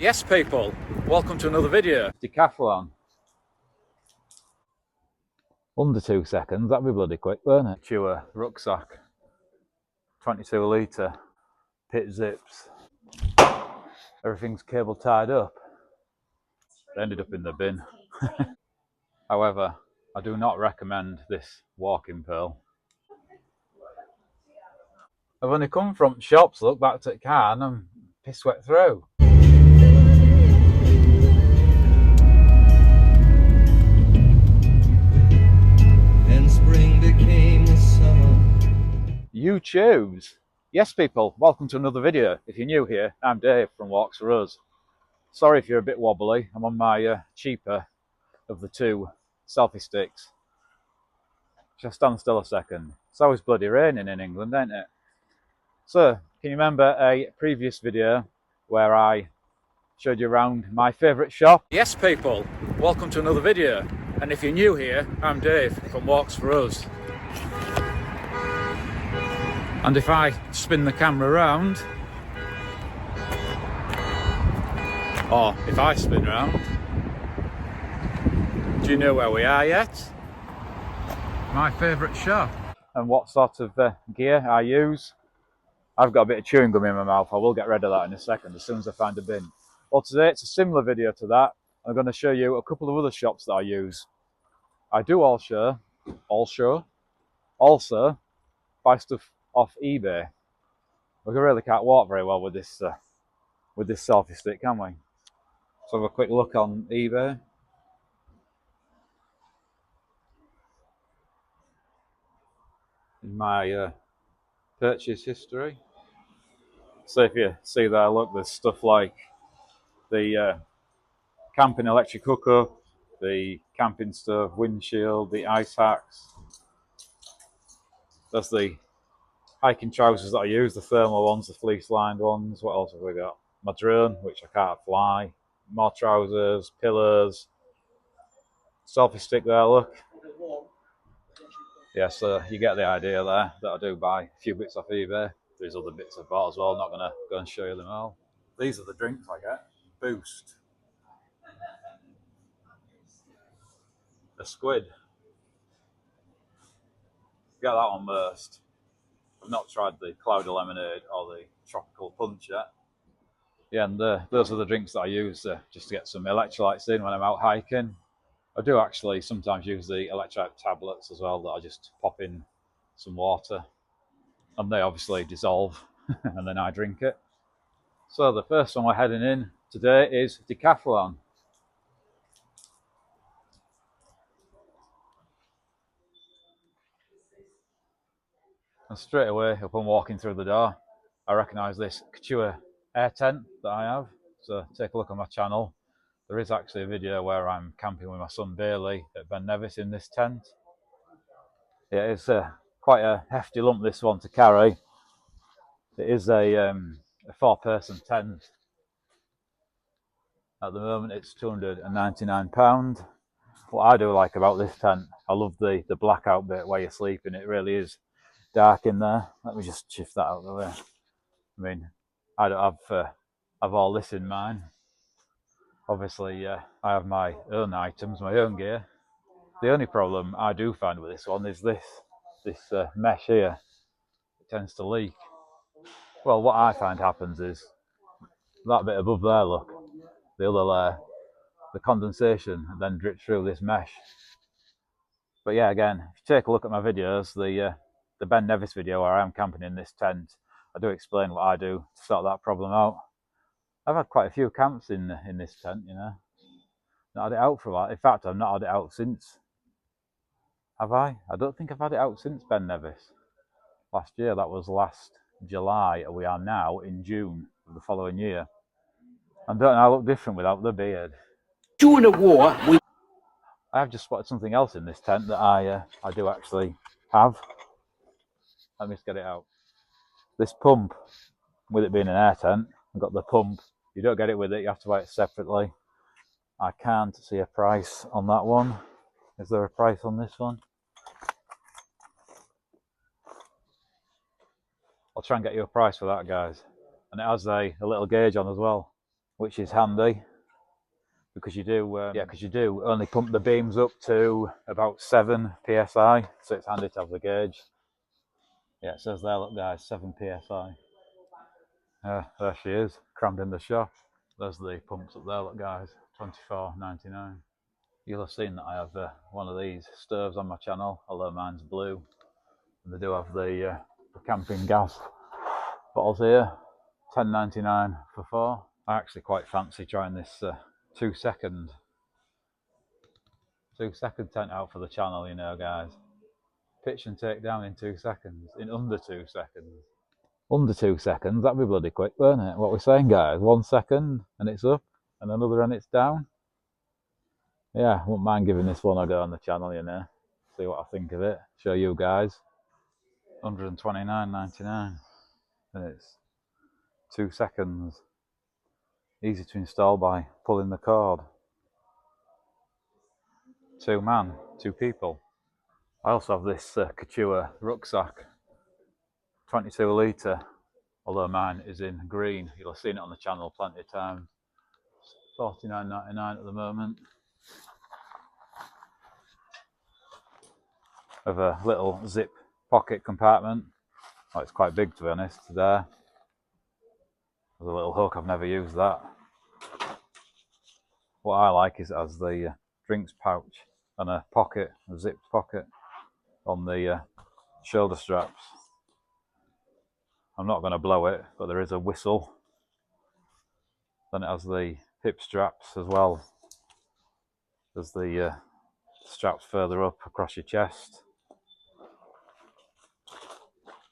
Yes people, welcome to another video. Decathlon. Under 2 seconds, that'd be bloody quick, won't it? Chewer rucksack, 22 litre, pit zips. Everything's cable tied up. They ended up in the bin. However, I do not recommend this walking pearl. I've only come from shops, look back to the car and I'm piss wet through. You choose. Yes people, welcome to another video. If you're new here, I'm Dave from Walks for Us. Sorry if you're a bit wobbly, I'm on my cheaper of the two selfie sticks. Shall I stand still a second? It's always bloody raining in England, ain't it? So, can you remember a previous video where I showed you around my favourite shop? Yes people, welcome to another video. And if you're new here, I'm Dave from Walks for Us. And if I spin the camera around, or if I spin around, do you know where we are yet? My favourite shop. And what sort of gear I use? I've got a bit of chewing gum in my mouth. I will get rid of that in a second as soon as I find a bin. Well, today it's a similar video to that. I'm going to show you a couple of other shops that I use. I do also buy stuff off eBay. We really can't walk very well with this selfie stick, can we? So have a quick look on eBay. In my purchase history. So if you see there, look, there's stuff like the camping electric hookup, the camping stove windshield, the ice axe. That's the hiking trousers that I use, the thermal ones, the fleece lined ones. What else have we got? My drone, which I can't fly. More trousers, pillars. Selfie stick there, look. Yeah, so you get the idea there that I do buy a few bits off eBay. There's other bits I've bought as well, I'm not going to go and show you them all. These are the drinks I get. Boost. A squid. Get that on first. I've not tried the cloudy lemonade or the tropical punch yet. Yeah, and those are the drinks that I use just to get some electrolytes in when I'm out hiking. I do actually sometimes use the electrolyte tablets as well that I just pop in some water. And they obviously dissolve and then I drink it. So the first one we're heading in today is Decathlon. And straight away, upon walking through the door, I recognise this couture air tent that I have. So take a look on my channel. There is actually a video where I'm camping with my son Bailey at Ben Nevis in this tent. Yeah, it's quite a hefty lump, this one, to carry. It is a 4-person tent. At the moment it's £299. What I do like about this tent, I love the blackout bit where you're sleeping. It really is dark in there. Let me just shift that out of the way. I mean, I don't have all this in mine. Obviously, I have my own items, my own gear. The only problem I do find with this one is this mesh here. It tends to leak. Well, what I find happens is that bit above there, look, the other layer, the condensation then drips through this mesh. But yeah, again, if you take a look at my videos, the Ben Nevis video where I am camping in this tent, I do explain what I do to sort that problem out. I've had quite a few camps in this tent, you know. Not had it out for a while. In fact, I've not had it out since. Have I? I don't think I've had it out since Ben Nevis. Last year, that was last July, and we are now in June of the following year. And don't I look different without the beard? During the war, I have just spotted something else in this tent that I do actually have. Let me just get it out. This pump, with it being an air tent, I've got the pump. You don't get it with it, you have to buy it separately. I can't see a price on that one. Is there a price on this one? I'll try and get you a price for that, guys. And it has a little gauge on as well. which is handy because you do only pump the beams up to about 7 psi, so it's handy to have the gauge. Yeah, it says there, look guys, 7 psi. There she is, crammed in the shop. There's the pumps up there, look guys, $24.99. You'll have seen that I have one of these stoves on my channel, although mine's blue. And they do have the camping gas bottles here, $10.99 for 4. I actually quite fancy trying this 2 second tent out for the channel, you know guys. Pitch and take down in 2 seconds, in under 2 seconds. Under 2 seconds, that'd be bloody quick, wouldn't it? What we're saying guys, 1 second and it's up, and another and it's down. Yeah, wouldn't mind giving this one a go on the channel, you know. See what I think of it, show you guys. $129.99 and it's 2 seconds. Easy to install by pulling the cord. 2 man, 2 people. I also have this Couture rucksack, 22 litre, although mine is in green. You'll have seen it on the channel plenty of times. $49.99 at the moment. Of a little zip pocket compartment. Oh, it's quite big to be honest. There. There's a little hook, I've never used that. What I like is it has the drinks pouch and a pocket, a zipped pocket on the shoulder straps. I'm not going to blow it, but there is a whistle. Then it has the hip straps as well. There's the straps further up across your chest.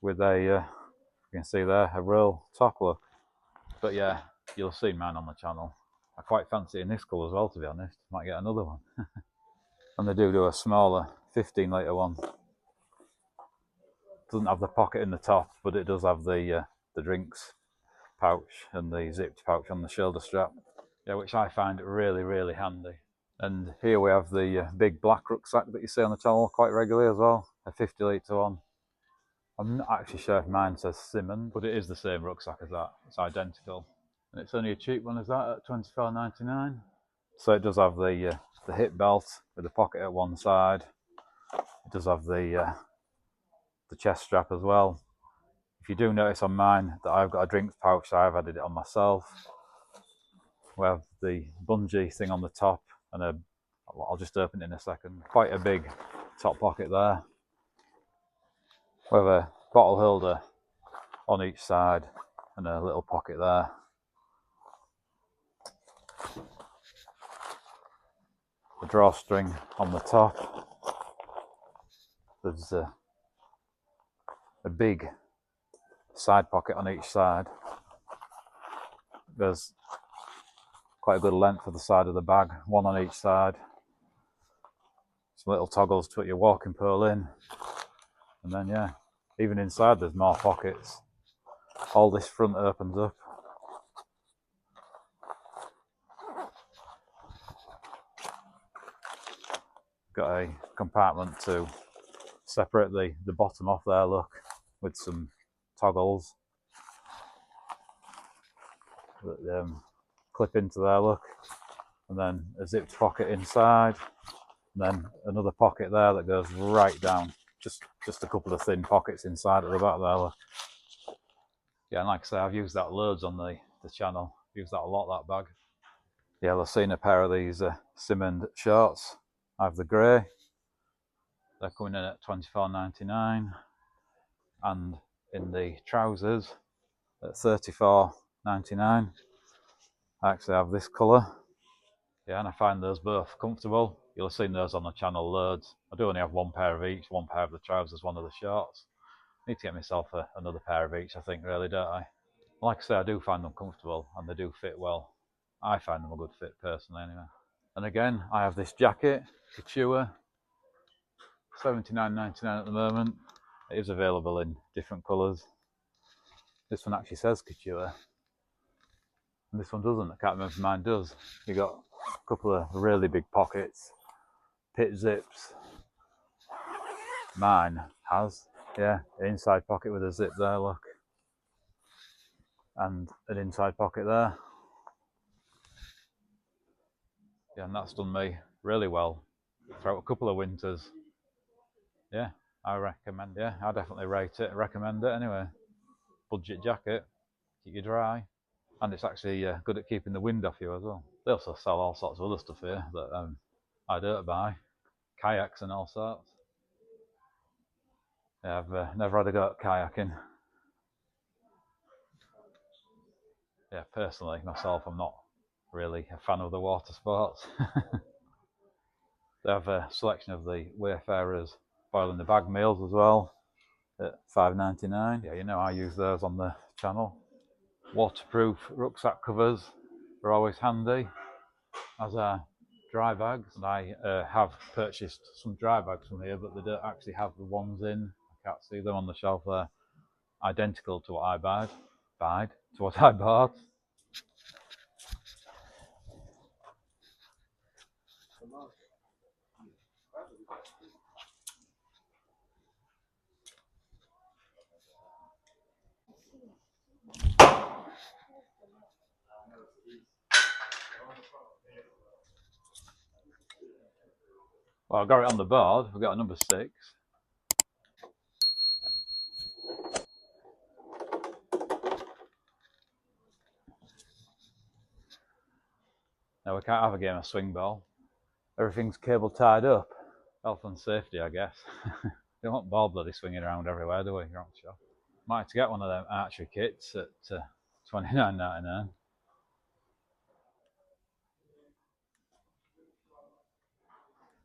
With a, you can see there, a real top look. But yeah, you'll see mine on the channel. I quite fancy in this colour as well, to be honest. Might get another one. And they do a smaller 15 litre one. Doesn't have the pocket in the top, but it does have the drinks pouch and the zipped pouch on the shoulder strap. Yeah, which I find really, really handy. And here we have the big black rucksack that you see on the channel quite regularly as well. A 50 litre one. I'm not actually sure if mine says Simmons, but it is the same rucksack as that. It's identical. And it's only a cheap one as that at $24.99. So it does have the hip belt with the pocket at one side. It does have the chest strap as well. If you do notice on mine that I've got a drinks pouch, so I've added it on myself. We have the bungee thing on the top, and I'll just open it in a second. Quite a big top pocket there. We have a bottle holder on each side and a little pocket there. The drawstring on the top. There's a big side pocket on each side. There's quite a good length for the side of the bag, one on each side. Some little toggles to put your walking pole in. And then yeah, even inside there's more pockets. All this front opens up. Got a compartment to separate the bottom off there, look, with some toggles that clip into there, look, and then a zipped pocket inside, and then another pocket there that goes right down, just a couple of thin pockets inside at the back there, look. Yeah, and like I say, I've used that loads on the channel. I've used that a lot, that bag. Yeah, I've seen a pair of these Simmons shorts. I have the grey. They're coming in at $24.99, and in the trousers at $34.99. I actually have this colour. Yeah, and I find those both comfortable. You'll have seen those on the channel loads. I do only have one pair of each, one pair of the trousers, one of the shorts. I need to get myself another pair of each, I think, really, don't I? Like I say, I do find them comfortable and they do fit well. I find them a good fit personally anyway. And again, I have this jacket, Couture, $79.99 at the moment. It is available in different colours. This one actually says Couture, and this one doesn't. I can't remember if mine does. You got a couple of really big pockets, pit zips. Mine has, yeah, an inside pocket with a zip there, look, and an inside pocket there. Yeah, and that's done me really well throughout a couple of winters. Yeah, I recommend. Yeah, I definitely rate it. Recommend it anyway. Budget jacket, keep you dry, and it's actually good at keeping the wind off you as well. They also sell all sorts of other stuff here that I don't buy, kayaks and all sorts. Yeah, I've never had a go at kayaking. Yeah, personally, myself, I'm not really a fan of the water sports. They have a selection of the Wayfarers boil in the bag meals as well at £5.99. Yeah, you know I use those on the channel. Waterproof rucksack covers are always handy, as are dry bags. And I have purchased some dry bags from here, but they don't actually have the ones in. I can't see them on the shelf there. Identical to what I bought. Well, I've got it on the board. We've got a number 6. Now we can't have a game of swing ball. Everything's cable tied up. Health and safety, I guess. Don't want ball bloody swinging around everywhere, do we? You're not sure. Might have to get one of them archery kits at $29.99.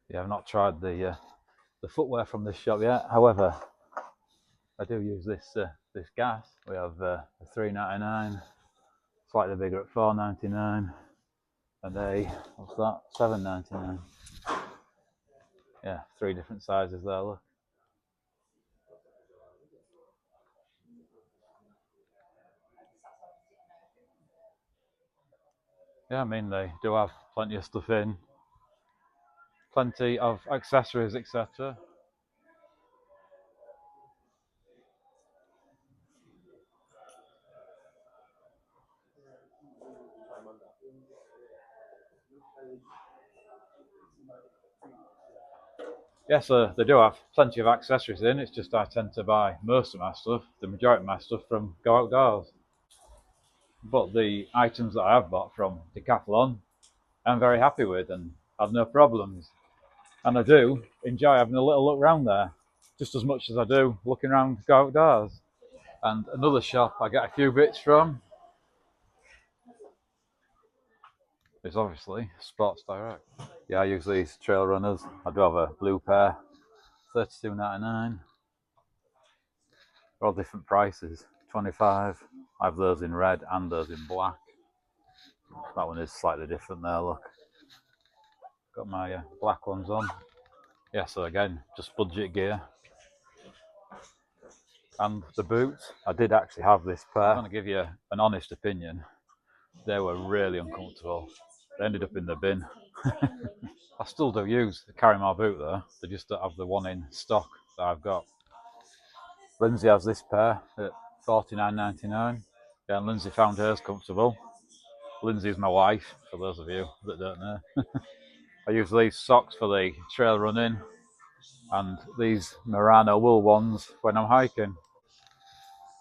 Yeah, I've not tried the footwear from this shop yet. However, I do use this gas. We have a $3.99, slightly bigger at $4.99, and a what's that? $7.99. Yeah, 3 different sizes there. Look. Yeah, I mean they do have plenty of stuff in, plenty of accessories, etc. Yes, they do have plenty of accessories in. It's just I tend to buy most of my stuff, the majority of my stuff, from Go Outdoors. But the items that I have bought from Decathlon, I'm very happy with and have no problems. And I do enjoy having a little look around there, just as much as I do looking around Go Outdoors. And another shop I get a few bits from is obviously Sports Direct. Yeah, I use these trail runners. I do have a blue pair, $32.99. They're all different prices, 25. I have those in red and those in black. That one is slightly different there, look. Got my black ones on. Yeah, so again, just budget gear. And the boots, I did actually have this pair. I'm going to give you an honest opinion. They were really uncomfortable. They ended up in the bin. I still do use the carry my boot though. They just don't have the one in stock that I've got. Lindsay has this pair at $49.99. Yeah, and Lindsay found hers comfortable. Lindsay's my wife, for those of you that don't know. I use these socks for the trail running and these merino wool ones when I'm hiking.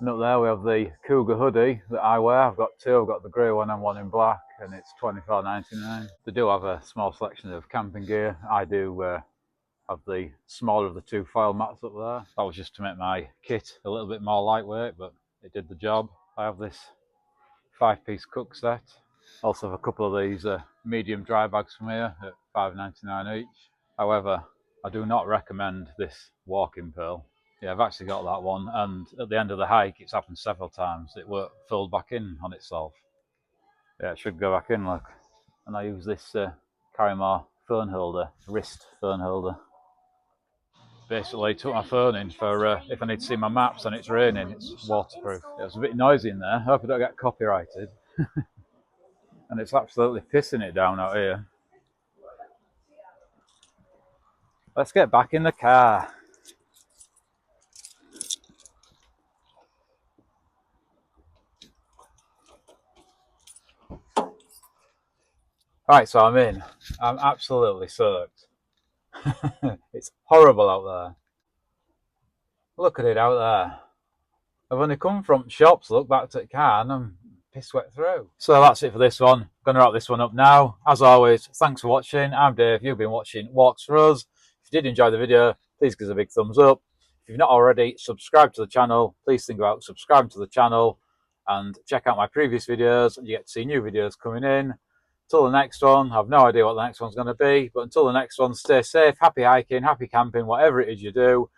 And up there we have the Cougar hoodie that I wear. I've got 2. I've got the grey one and one in black, and it's $24.99. They do have a small selection of camping gear. I do have the smaller of the 2 foil mats up there. That was just to make my kit a little bit more lightweight, but it did the job. I have this 5-piece cook set. Also have a couple of these medium dry bags from here at $5.99 each. However, I do not recommend this walking pearl. Yeah, I've actually got that one, and at the end of the hike, it's happened several times. It won't fold back in on itself. Yeah, it should go back in, look. And I use this Carrymore phone holder, wrist phone holder. Basically, took my phone in for if I need to see my maps and it's raining, it's waterproof. It was a bit noisy in there. I hope I don't get copyrighted. And it's absolutely pissing it down out here. Let's get back in the car. Right, so I'm in. I'm absolutely soaked. It's horrible out there. Look at it out there. I've only come from shops, look back to the car, and I'm piss wet through. So that's it for this one. Gonna wrap this one up now. As always, thanks for watching. I'm Dave. You've been watching Walks for Us. If you did enjoy the video, please give us a big thumbs up. If you've not already subscribed to the channel, please think about subscribing to the channel and check out my previous videos. You get to see new videos coming in. Until the next one, I have no idea what the next one's going to be, but until the next one, stay safe, happy hiking, happy camping, whatever it is you do.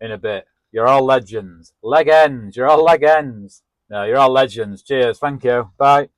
In a bit. You're all legends. Leg ends. You're all leg ends. No, you're all legends. Cheers. Thank you. Bye.